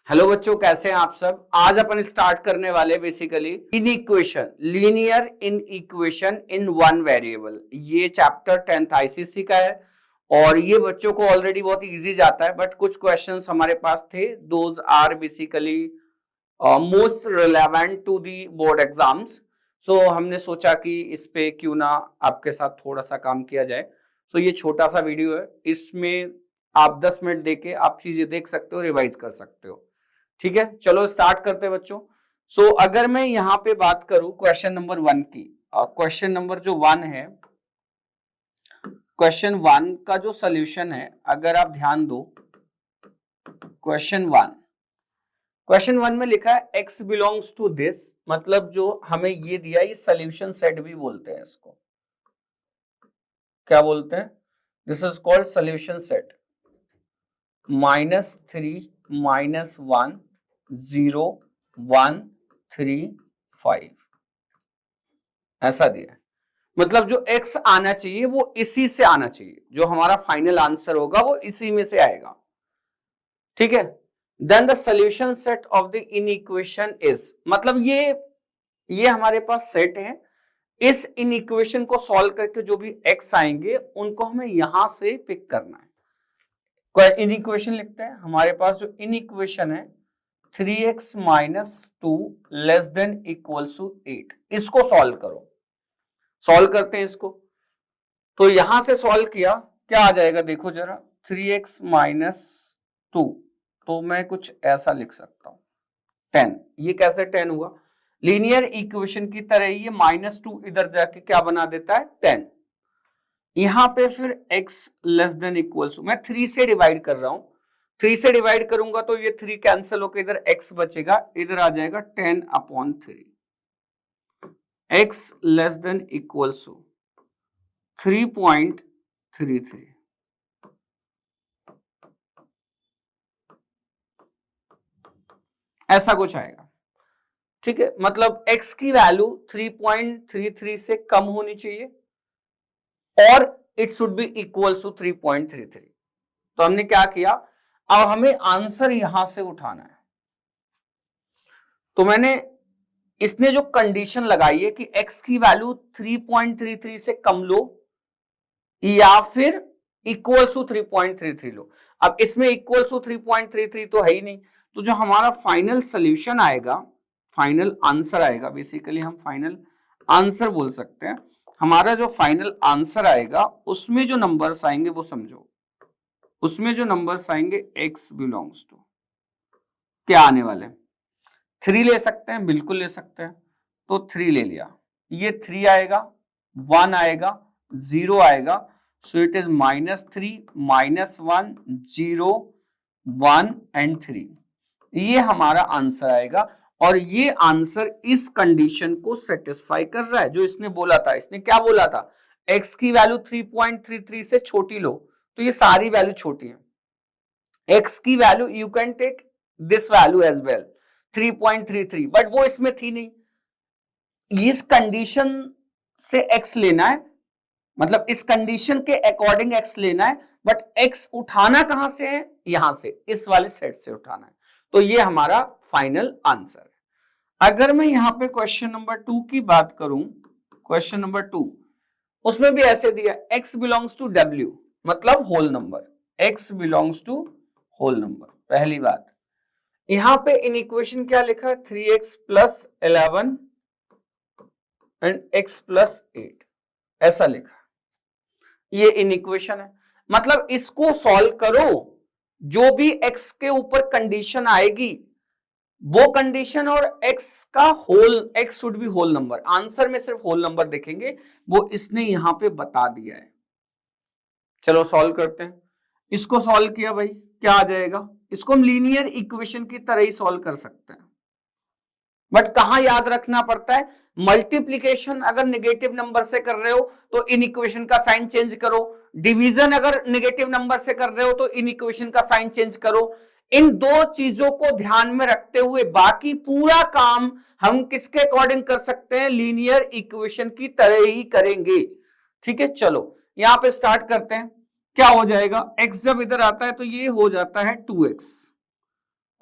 Hello बच्चों, कैसे हैं आप सब। आज अपन स्टार्ट करने वाले basically in equation, linear in equation in one variable. ये चैप्टर 10th आईसीसी का है और ये बच्चों को ऑलरेडी बहुत इजी जाता है, बट कुछ क्वेश्चंस हमारे पास थे, those are basically most relevant to the board exams. So हमने सोचा कि इस पे क्यों ना आपके साथ थोड़ा सा काम किया जाए। सो ये छोटा सा वीडियो है, इसमें आप 10 मिनट देके आप चीजें देख सकते हो, रिवाइज कर सकते हो। ठीक है, चलो स्टार्ट करते हैं बच्चों। सो अगर मैं यहाँ पे बात करूं क्वेश्चन नंबर 1 की, क्वेश्चन नंबर जो 1 है, क्वेश्चन 1 का जो सॉल्यूशन है, अगर आप ध्यान दो, क्वेश्चन 1 में लिखा है x बिलोंग्स टू दिस, मतलब जो हमें ये दिया, ये सॉल्यूशन सेट भी बोलते हैं इसको। क्या बोलते हैं? This is called solution set. -3 -1 0 1 3 5 ऐसा दिया है। मतलब जो x आना चाहिए वो इसी से आना चाहिए, जो हमारा फाइनल आंसर होगा वो इसी में से आएगा। ठीक है, then the solution set of the inequation is, मतलब ये हमारे पास सेट है। इस इनइक्वेशन को सॉल्व करके जो भी x आएंगे उनको हमें यहां से पिक करना है। इनइक्वेशन लिखते हैं, हमारे पास जो इनइक्वेशन है 3x - 2 less than equals to 8, इसको सॉल्व करो। सॉल्व करते हैं इसको, तो यहां से सॉल्व किया, क्या आ जाएगा देखो जरा, 3x - 2, तो मैं कुछ ऐसा लिख सकता हूं 10। ये कैसे 10 हुआ? लीनियर इक्वेशन की तरह ये -2 इधर जाके क्या बना देता है, 10। यहां पे फिर x लेस देन इक्वल्स, मैं 3 से डिवाइड कर रहा हूं, 3 से डिवाइड करूंगा तो ये 3 कैंसिल होकर इधर x बचेगा, इधर आ जाएगा 10/3। x लेस देन इक्वल्स 3.33, ऐसा कुछ आएगा। ठीक है, मतलब x की वैल्यू 3.33 से कम होनी चाहिए और it should be equals to 3.33। तो हमने क्या किया, अब हमें आंसर यहां से उठाना है। तो मैंने, इसने जो कंडीशन लगाई है कि x की वैल्यू 3.33 से कम लो या फिर इक्वल्स टू 3.33 लो। अब इसमें इक्वल्स टू 3.33 तो है ही नहीं, तो जो हमारा फाइनल सोल्यूशन आएगा, फाइनल आंसर आएगा, बेसिकली हम फाइनल आंसर बोल सकते हैं, हमारा जो फाइनल आंसर आएगा उसमें जो नंबर्स आएंगे वो समझो, उसमें जो नंबर्स आएंगे x बिलोंग्स टू क्या आने वाले, 3 ले सकते हैं, बिल्कुल ले सकते हैं, तो 3 ले लिया, ये 3 आएगा, 1 आएगा, 0 आएगा, सो इट इज -3 -1 0 1 एंड 3। ये हमारा आंसर आएगा और ये आंसर इस कंडीशन को सेटिस्फाई कर रहा है जो इसने बोला था। इसने क्या बोला था, x की वैल्यू 3.33 से छोटी लो, तो ये सारी वैल्यू छोटी है। x की value you can take this value as well 3.33, but वो इसमें थी नहीं। इस कंडीशन से x लेना है, मतलब इस कंडीशन के अकॉर्डिंग x लेना है, बट x उठाना कहां से है, यहां से, इस वाले सेट से उठाना है। तो ये हमारा फाइनल आंसर है। अगर मैं यहां पे क्वेश्चन नंबर 2 की बात करूं, क्वेश्चन नंबर 2, उसमें भी ऐसे दिया x बिलोंग्स टू w, मतलब whole number, x belongs to whole number. पहली बात, यहां पे इन इक्वेशन क्या लिखा है, 3x + 11 एंड x + 8, ऐसा लिखा। ये इन इक्वेशन है, मतलब इसको सॉल्व करो, जो भी x के ऊपर कंडीशन आएगी वो कंडीशन और x का whole, x should be whole number, answer में सिर्फ होल नंबर देखेंगे, वो इसने यहां पे बता दिया है। चलो सॉल्व करते हैं, इसको सॉल्व किया भाई, क्या आ जाएगा, इसको हम लीनियर इक्वेशन की तरह ही सॉल्व कर सकते हैं, बट कहां याद रखना पड़ता है, मल्टीप्लीकेशन अगर नेगेटिव नंबर से कर रहे हो तो इन इक्वेशन का साइन चेंज करो, डिवीजन अगर नेगेटिव नंबर से कर रहे हो तो इन इक्वेशन का साइन चेंज करो। इन दो चीजों को ध्यान में रखते हुए बाकी पूरा काम हम किसके अकॉर्डिंग कर सकते हैं, लीनियर इक्वेशन की तरह ही करेंगे। ठीक है, चलो यहां पे स्टार्ट करते हैं। क्या हो जाएगा, x जब इधर आता है तो ये हो जाता है 2x,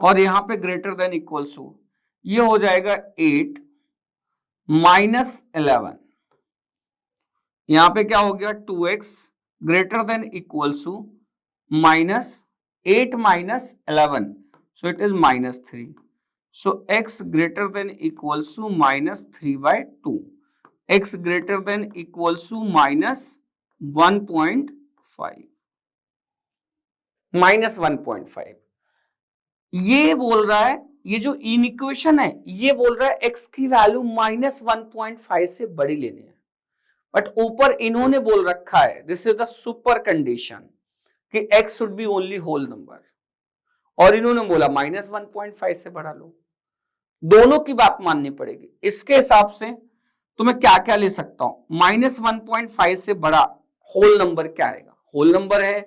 और यहां पे ग्रेटर देन इक्वल्स टू, ये हो जाएगा 8 माइनस 11, यहां पे क्या हो गया 2x greater than equals to minus 8 minus 11, so it is minus 3. So x greater than equals to minus 3 by 2. X greater than equals to minus 1.5. Minus 1.5. ये बोल रहा है, ये जो इनइक्वेशन है ये बोल रहा है x की वैल्यू माइनस 1.5 से बड़ी लेनी है, बट ऊपर इन्होंने बोल रखा है this is the super condition कि x should be only whole number, और इन्होंने बोला माइनस 1.5 से बढ़ा लो। दोनों की बात माननी पड़ेगी। इसके हिसाब से तो मैं क्या क्या ले सकता हूं, माइनस 1.5 से बड़ा होल नंबर क्या आएगा, होल नंबर है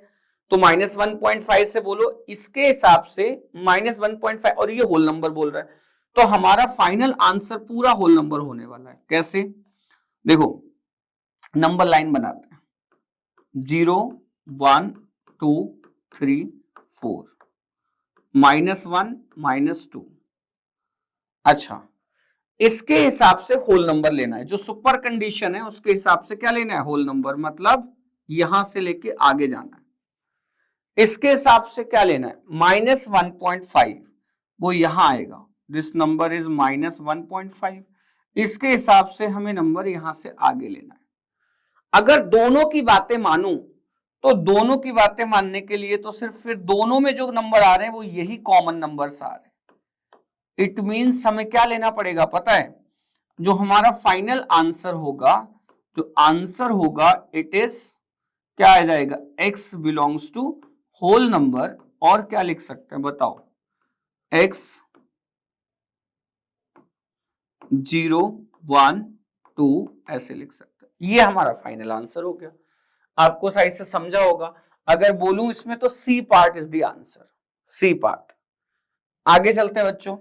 तो माइनस 1.5 से बोलो, इसके हिसाब से माइनस 1.5 और ये होल नंबर बोल रहा है, तो हमारा फाइनल आंसर पूरा होल नंबर होने वाला है। कैसे, देखो नंबर लाइन बनाते हैं, 0 1 2 3 4, -1 -2। अच्छा, इसके हिसाब से होल नंबर लेना है, जो सुपर कंडीशन है उसके हिसाब से क्या लेना है, होल नंबर, मतलब यहां से लेके आगे जाना है। इसके हिसाब से क्या लेना है, -1.5, वो यहां आएगा, दिस नंबर इज -1.5। इसके हिसाब से हमें नंबर यहां से आगे लेना है। अगर दोनों की बातें मानूं तो दोनों की बातें मानने के लिए तो सिर्फ फिर दोनों में जो नंबर आ रहे हैं वो यही कॉमन नंबर्स आ रहे हैं। इट मीन्स हमें क्या लेना पड़ेगा पता है, जो हमारा फाइनल आंसर होगा, जो आंसर होगा इट इज क्या आ जाएगा, x belongs to whole number, और क्या लिख सकते हैं बताओ, x 0 1 2 ऐसे लिख सकते हैं। ये हमारा फाइनल आंसर हो गया। आपको सही से समझा होगा। अगर बोलूं इसमें तो C part is the answer, C part. आगे चलते हैं बच्चों,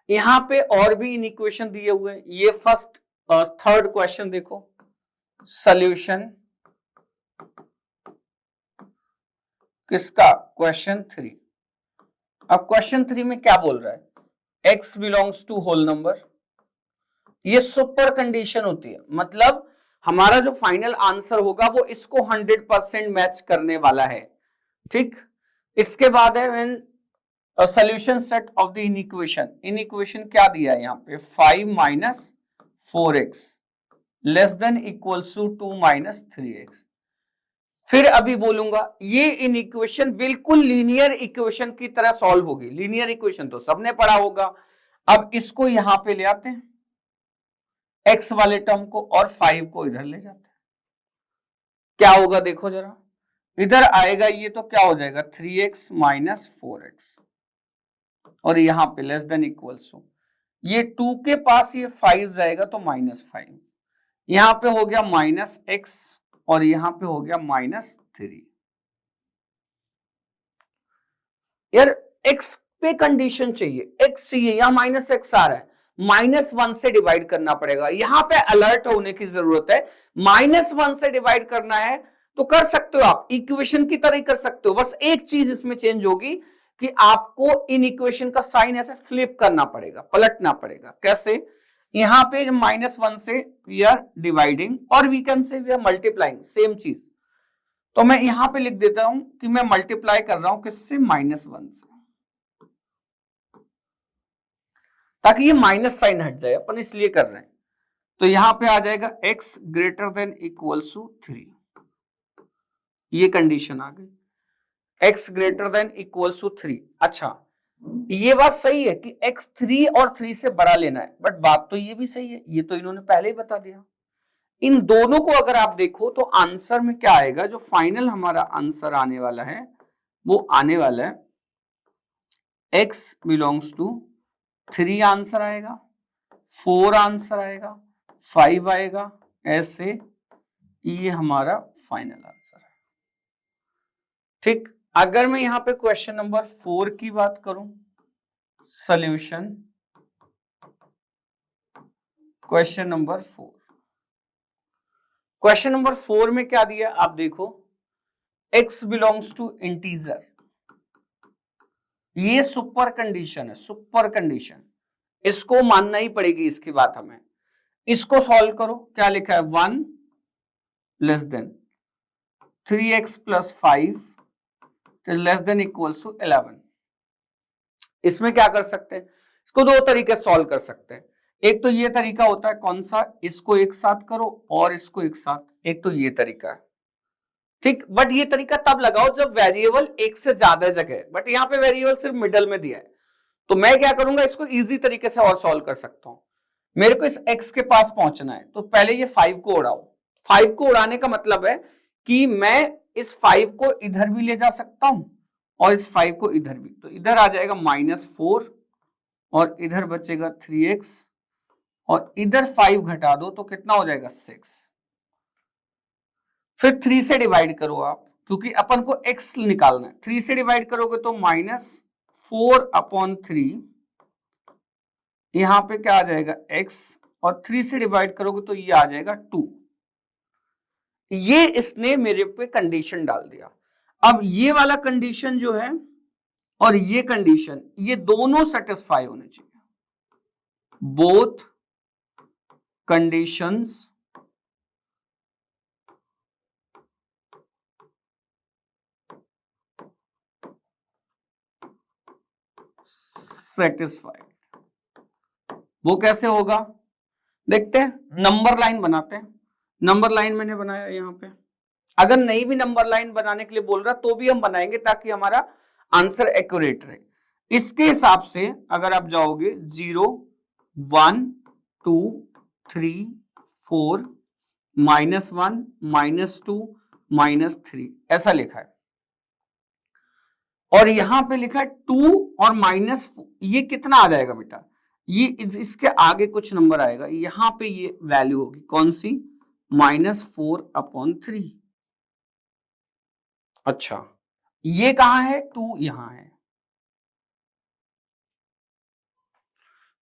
यहां पे और भी इनइक्वेशन दिए हुए हैं। ये फर्स्ट थर्ड क्वेश्चन देखो, सॉल्यूशन किसका, क्वेश्चन 3। अब क्वेश्चन 3 में क्या बोल रहा है, x belongs to whole number, ये सुपर कंडीशन होती है, मतलब हमारा जो फाइनल आंसर होगा वो इसको 100% मैच करने वाला है, ठीक। इसके बाद है when solution set of the inequation, inequation क्या दिया है यहाँ पे, 5 - 4x less than equals to 2 - 3x। फिर अभी बोलूंगा ये इनइक्वेशन बिल्कुल लीनियर इक्वेशन की तरह सॉल्व होगी। लीनियर इक्वेशन तो सबने पढ़ा होगा। अब इसको यहां पे ले आते हैं, x वाले टर्म को, और 5 को इधर ले जाते हैं। क्या होगा देखो जरा, इधर आएगा ये तो क्या हो जाएगा, 3x - 4x, और यहां पे लेस देन इक्वल्स टू, ये 2 के पास ये 5 जाएगा तो -5, यहां पे हो गया -x, और यहां पे हो गया -3। यार x पे कंडीशन चाहिए, x चाहिए, यहां -x आ रहा है, -1 से डिवाइड करना पड़ेगा। यहां पे अलर्ट होने की जरूरत है, -1 से डिवाइड करना है तो कर सकते हो आप, इक्वेशन की तरह ही कर सकते हो, बस एक चीज इसमें चेंज होगी कि आपको इन इक्वेशन का साइन ऐसे फ्लिप करना पड़ेगा, पलटना पड़ेगा। कैसे, यहां पे -1 से वी आर डिवाइडिंग, और we can say we are multiplying, same चीज। तो मैं यहां पे लिख देता हूं कि मैं मल्टीप्लाई कर रहा हूं किससे, -1 से, ताकि ये माइनस साइन हट जाए, अपन इसलिए कर रहे हैं। तो यहां पे आ जाएगा x greater than equals to 3, ये कंडीशन आ गई, x greater than equals to 3। अच्छा, ये बात सही है कि x 3 और 3 से बड़ा लेना है, बट बात तो ये भी सही है, ये तो इन्होंने पहले ही बता दिया। इन दोनों को अगर आप देखो तो आंसर में क्या आएगा, जो फाइनल हमारा आंसर आने वाला है वो आने वाला है x बिलोंग्स टू 3 आंसर आएगा, 4 आंसर आएगा, 5 आएगा, ऐसे ये हमारा फाइनल आंसर है, ठीक। अगर मैं यहां पे क्वेश्चन नंबर 4 की बात करूं, solution question number 4, question number 4 में क्या दिया आप देखो, x बिलोंग्स टू इंटीजर, ये सुपर कंडीशन है, सुपर कंडीशन, इसको मानना ही पड़ेगी इसकी बात हमें। इसको सॉल्व करो, क्या लिखा है 1 less than 3x plus 5 less than equals to 11। इसमें क्या कर सकते हैं, इसको दो तरीके से सॉल्व कर सकते हैं। एक तो ये तरीका होता है, कौन सा, इसको एक साथ करो और इसको एक साथ, एक तो ये तरीका है, ठीक। बट ये तरीका तब लगाओ जब वेरिएबल एक से ज्यादा जगह, बट यहाँ पे वेरिएबल सिर्फ मिडल में दिया है, तो मैं क्या करूंगा, इसको इजी तरीके से और सॉल्व कर सकता हूं। मेरे को इस x के पास पहुंचना है, तो पहले ये 5 को उड़ाओ। 5 को उड़ाने का मतलब है कि मैं इस 5 को इधर भी ले जा सकता हूं और इस 5 को इधर भी, तो इधर आ जाएगा -4 और इधर बचेगा 3x और इधर 5 घटा दो तो कितना हो जाएगा 6। फिर 3 से डिवाइड करो आप, क्योंकि अपन को x निकालना है। 3 से डिवाइड करोगे तो -4/3, यहां पे क्या आ जाएगा x, और 3 से डिवाइड करोगे तो ये आ जाएगा 2। ये इसने मेरे पे कंडीशन डाल दिया। अब ये वाला कंडीशन जो है और ये कंडीशन, ये दोनों सेटिस्फाई होने चाहिए। Both conditions satisfied. वो कैसे होगा देखते हैं, नंबर लाइन बनाते हैं। नंबर लाइन मैंने बनाया यहाँ पे, अगर नहीं भी नंबर लाइन बनाने के लिए बोल रहा तो भी हम बनाएंगे ताकि हमारा आंसर एक्यूरेट रहे। इसके हिसाब से अगर आप जाओगे 0 1 2 3 4 -1 -2 -3 ऐसा लिखा है, और यहां पे लिखा है 2 और माइनस, ये कितना आ जाएगा बेटा, ये इसके आगे कुछ नंबर आएगा, यहां पे ये वैल्यू होगी कौन सी, -4/3। अच्छा, ये कहां है, 2 यहां है,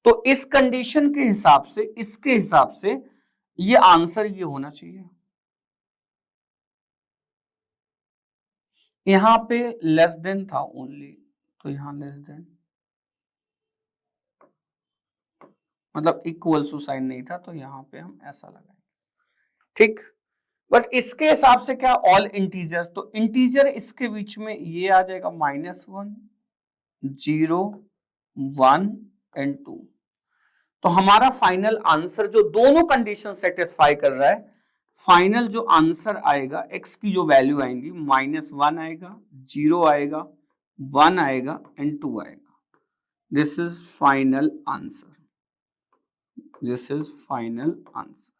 तो इस कंडीशन के हिसाब से, इसके हिसाब से ये आंसर ये होना चाहिए। यहां पे लेस देन था ओनली, तो यहां लेस देन, मतलब इक्वल टू साइन नहीं था, तो यहां पे हम ऐसा लगाएंगे, ठीक। बट इसके हिसाब से क्या, ऑल इंटीजर्स, तो इंटीजर इसके बीच में ये आ जाएगा -1 0 1 एंड 2। तो हमारा फाइनल आंसर जो दोनों कंडीशन सेटिस्फाई कर रहा है, फाइनल जो आंसर आएगा, x की जो वैल्यू आएंगी, -1 आएगा, 0 आएगा, 1 आएगा एंड 2 आएगा। This is final answer, this is final answer.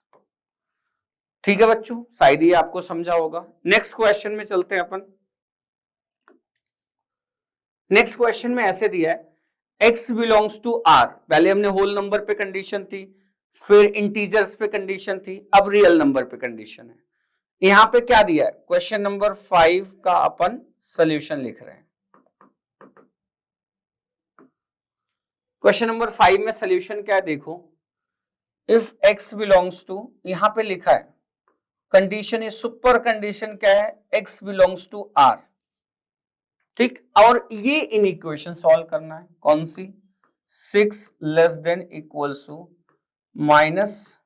ठीक है बच्चों, शायद ये आपको समझा होगा। नेक्स्ट क्वेश्चन में चलते हैं अपन। नेक्स्ट क्वेश्चन में ऐसे दिया है, x बिलोंग्स टू r, पहले हमने होल नंबर पे कंडीशन थी, फिर इंटीजर्स पे कंडीशन थी, अब रियल नंबर पे कंडीशन है। यहां पे क्या दिया है, क्वेश्चन नंबर 5 का अपन सॉल्यूशन लिख रहे हैं। क्वेश्चन नंबर 5 में सॉल्यूशन क्या है देखो, इफ x बिलोंग्स टू, यहां पे लिखा है कंडीशन, ये सुपर कंडीशन क्या है, x बिलोंग्स टू r, ठीक। और ये इन इक्वेशन सॉल्व करना है, कौन सी, 6 less than equals to minus,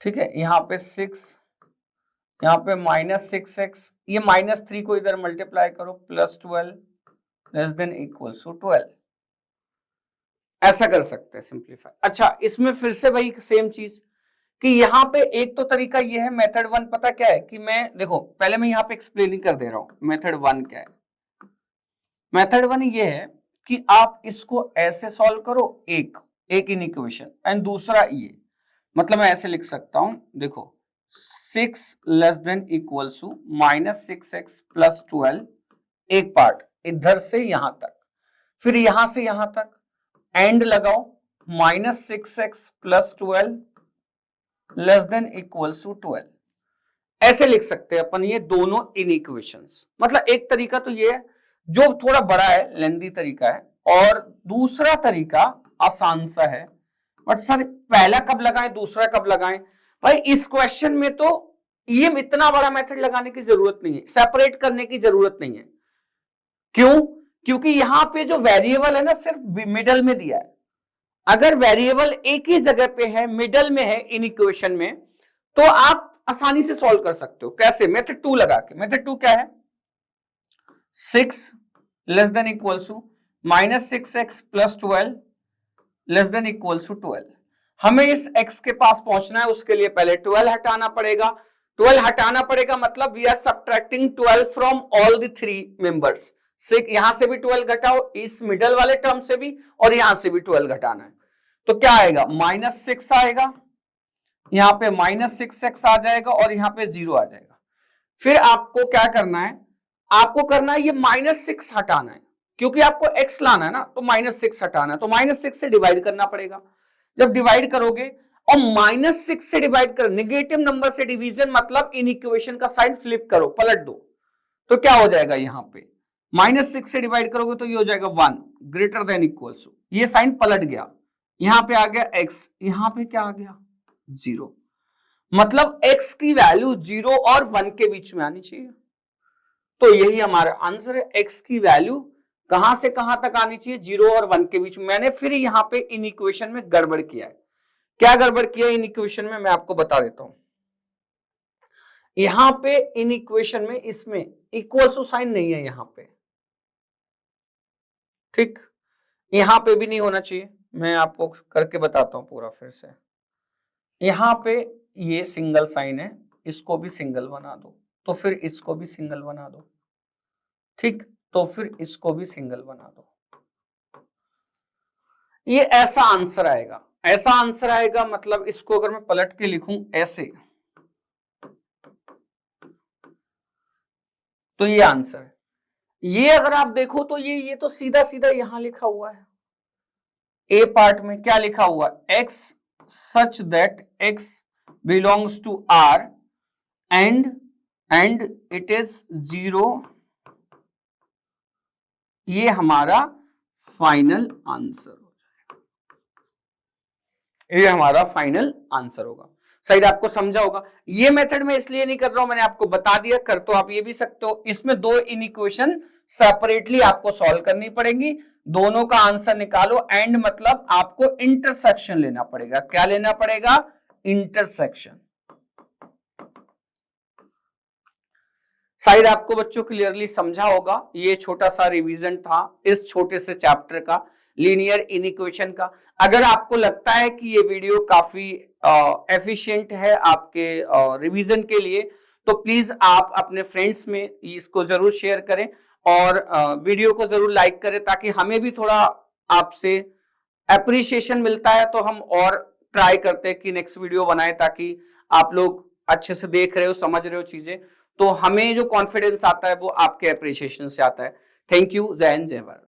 ठीक है, यहां पे 6, यहां पे -6x, ये -3 को इधर मल्टीप्लाई करो, +12 लेस देन इक्वल्स टू 12, ऐसा कर सकते हैं सिंप्लीफाई। अच्छा, इसमें फिर से वही सेम चीज कि यहाँ पे एक तो तरीका ये है, मेथड 1 पता क्या है कि मैं, देखो पहले मैं यहाँ पे एक्सप्लेनिंग कर दे रहा हूं मेथड 1 क्या है। मेथड 1 ये है कि आप इसको ऐसे सॉल्व करो, एक इन इक्वेशन, एंड दूसरा ये, मतलब मैं ऐसे लिख सकता हूं, देखो 6 less than equals to -6x plus 12, एक पार्ट इधर से यहां तक, फिर यहां से यहां तक एंड लगाओ, -6x plus 12 less than equals to 12, ऐसे लिख सकते हैं अपन ये दोनों इन इक्वेशंस। मतलब एक तरीका तो ये है जो थोड़ा बड़ा है, लेंदी तरीका है, और दूसरा तरीका आसान सा है। बट सर पहला कब लगाएं दूसरा कब लगाएं, भाई इस क्वेश्चन में तो ये इतना बड़ा मेथड लगाने की जरूरत नहीं है, सेपरेट करने की जरूरत नहीं है। क्यों? क्योंकि यहां पे जो वेरिएबल है ना सिर्फ मिडल में दिया है। अगर वेरिएबल एक ही जगह पे है, मिडल में है इन इक्वेशन में, तो आप आसानी से सॉल्व कर सकते हो। कैसे? मेथड 2 लगा के। मेथड 2 क्या है? 6 less than equals to -6x plus 12 less than equals to 12। हमें इस x के पास पहुंचना है, उसके लिए पहले 12 हटाना पड़ेगा। 12 हटाना पड़ेगा मतलब we are subtracting 12 from all the 3 members. यहां से भी 12 घटाओ, इस मिडल वाले टर्म से भी, और यहां से भी 12 घटाना है। तो क्या आएगा? -6 आएगा, यहां पे -6x आ जाएगा और यहां पे 0 आ जाएगा। फिर आपको क्या करना है? आपको करना है ये -6 हटाना है, क्योंकि आपको x लाना है ना, तो -6 हटाना है, तो -6 से डिवाइड करना पड़ेगा। जब डिवाइड करोगे और -6 से डिवाइड करो, निगेटिव नंबर से डिवीजन मतलब इन इक्वेशन का साइन फ्लिप करो, पलट दो, तो क्या हो जाएगा? यहां पे -6 से डिवाइड करोगे तो ये हो जाएगा 1 ग्रेटर देन इक्वल्स टू, ये साइन पलट गया, यहां पे आ गया x, यहां पे क्या आ गया? 0। मतलब x की वैल्यू 0 और 1 के बीच में आनी चाहिए। तो यही हमारा आंसर है, x की वैल्यू कहां से कहां तक आनी चाहिए? 0 और 1 के बीच में। मैंने फिर यहां पे इन इक्वेशन में गड़बड़ किया है। क्या गड़बड़ किया इन इक्वेशन में? मैं आपको बता देता हूं। यहां पे इन इक्वेशन में इसमें इक्वल टू साइन नहीं है यहां पे, ठीक? यहां पे भी नहीं होना चाहिए। मैं आपको करके बताता हूं पूरा फिर से। यहां पे ये सिंगल साइन है, इसको भी सिंगल बना दो, तो फिर इसको भी सिंगल बना दो, ठीक? तो फिर इसको भी सिंगल बना दो। ये ऐसा आंसर आएगा, ऐसा आंसर आएगा। मतलब इसको अगर मैं पलट के लिखूं ऐसे, तो ये आंसर है। ये अगर आप देखो तो ये तो सीधा सीधा यहां लिखा हुआ है। ए पार्ट में क्या लिखा हुआ है? x such that x belongs to R and it is 0। ये हमारा फाइनल आंसर हो जाएगा, ये हमारा फाइनल आंसर होगा। शायद आपको समझा होगा। ये मेथड में इसलिए नहीं कर रहा हूं, मैंने आपको बता दिया, कर तो आप ये भी सकते हो। इसमें दो इन इक्वेशन सेपरेटली आपको सॉल्व करनी पड़ेगी, दोनों का आंसर निकालो। एंड मतलब आपको इंटरसेक्शन लेना पड़ेगा। क्या लेना पड़ेगा? इंटरसेक्शन। शायद आपको बच्चों क्लियरली समझा होगा। ये छोटा सा रिवीजन था इस छोटे से चैप्टर का, लीनियर इनइक्वेशन का। अगर आपको लगता है कि ये वीडियो काफी एफिशिएंट है आपके रिवीजन के लिए, तो प्लीज आप अपने फ्रेंड्स में इसको जरूर शेयर करें और वीडियो को जरूर लाइक करें, ताकि हमें भी थोड़ा आपसे एप्रिसिएशन मिलता है, तो हम और ट्राई करते हैं कि नेक्स्ट वीडियो बनाए, ताकि आप लोग अच्छे से देख रहे हो, समझ रहे हो चीजें, तो हमें जो कॉन्फिडेंस आता है वो आपके एप्रिसिएशन से आता है। Thank you. जय हिंद, जय भारत।